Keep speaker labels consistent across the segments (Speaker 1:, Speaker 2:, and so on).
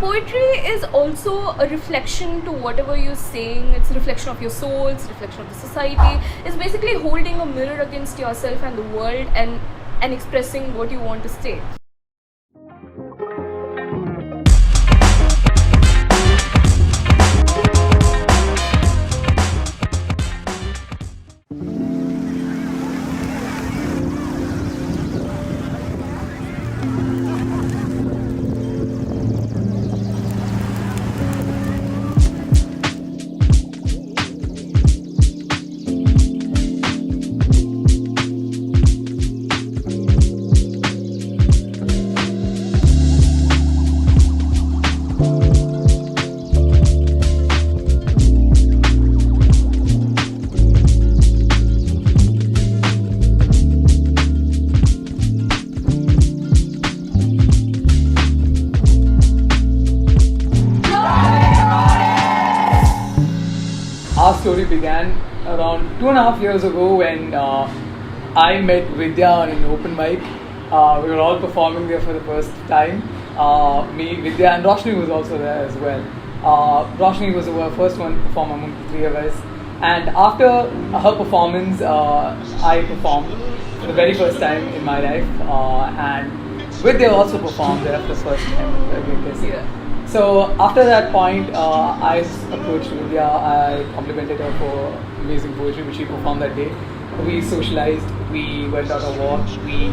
Speaker 1: Poetry is also a reflection to whatever you're saying. It's a reflection of your soul, it's a reflection of the society. It's basically holding a mirror against yourself and the world and expressing what you want to say.
Speaker 2: Our story began around 2.5 years ago when I met Vidya on an open mic. We were all performing there for the first time. Me, Vidya, and Roshni was also there as well. Roshni was the first one to perform among the three of us. And after her performance, I performed for the very first time in my life. And Vidya also performed there for the first time. Yeah. So after that point, I approached Vidya. I complimented her for amazing poetry which she performed that day. We socialized, we went on a walk, we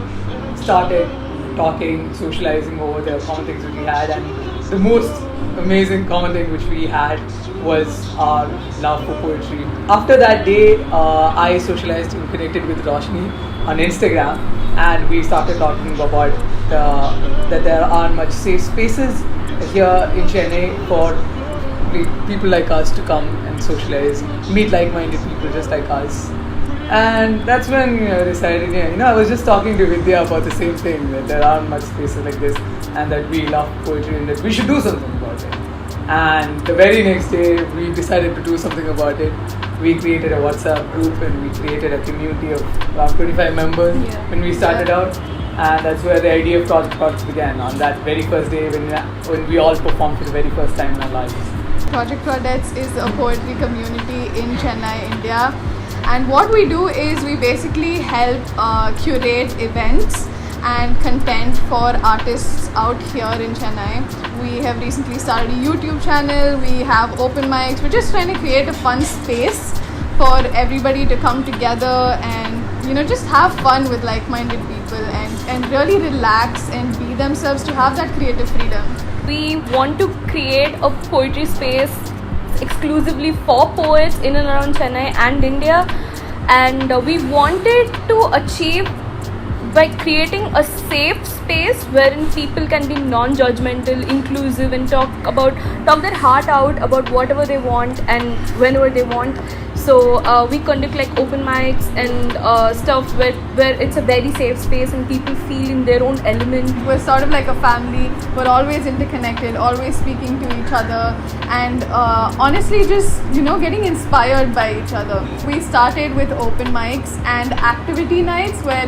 Speaker 2: started talking, socializing over the common things which we had, and the most amazing common thing which we had was our love for poetry. After that day, I socialized and connected with Roshni on Instagram, and we started talking about that there aren't much safe spaces here in Chennai for people like us to come and socialize, meet like-minded people just like us. And that's when I decided, I was just talking to Vidya about the same thing, that there aren't much spaces like this and that we love poetry and that we should do something about it. And the very next day, we decided to do something about it. We created a WhatsApp group and we created a community of around 25 members when we started out. And that's where the idea of Prodets began, on that very first day when we all performed for the very first time in our lives.
Speaker 3: Project Prodets is a poetry community in Chennai, India. And what we do is we basically help curate events and content for artists out here in Chennai. We have recently started a YouTube channel, we have open mics. We're just trying to create a fun space for everybody to come together and just have fun with like-minded people and really relax and be themselves, to have that creative freedom.
Speaker 1: We want to create a poetry space exclusively for poets in and around Chennai and India, and we wanted to achieve by creating a safe space wherein people can be non-judgmental, inclusive, and talk their heart out about whatever they want and whenever they want. So we conduct like open mics and stuff where it's a very safe space and people feel in their own element.
Speaker 3: We're sort of like a family. We're always interconnected, always speaking to each other, and honestly just getting inspired by each other. We started with open mics and activity nights where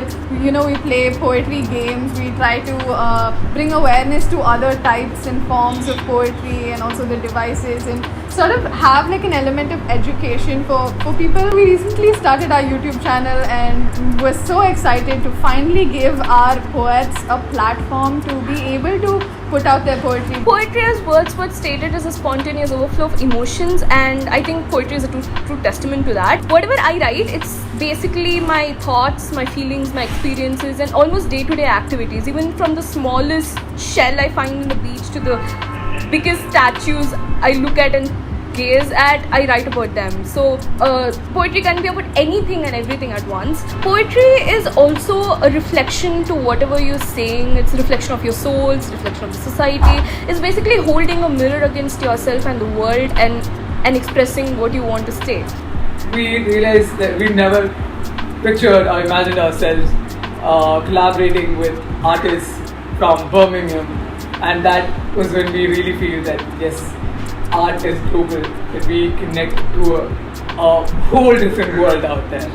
Speaker 3: we play poetry games. We try to bring awareness to other types and forms of poetry and also the devices, and sort of have like an element of education for people. We recently started our YouTube channel and we're so excited to finally give our poets a platform to be able to put out their poetry.
Speaker 1: Poetry, as Wordsworth stated, is a spontaneous overflow of emotions, and I think poetry is a true testament to that. Whatever I write, it's basically my thoughts, my feelings, my experiences, and almost day-to-day activities. Even from the smallest shell I find in the beach to the biggest statues I look at and gaze at, I write about them. So poetry can be about anything and everything at once. Poetry is also a reflection to whatever you're saying. It's a reflection of your soul, it's a reflection of the society. It's basically holding a mirror against yourself and the world and expressing what you want to say.
Speaker 2: We realized that we never pictured or imagined ourselves collaborating with artists from Birmingham, and that was when we really feel that yes, art is global, that we connect to a whole different world out there.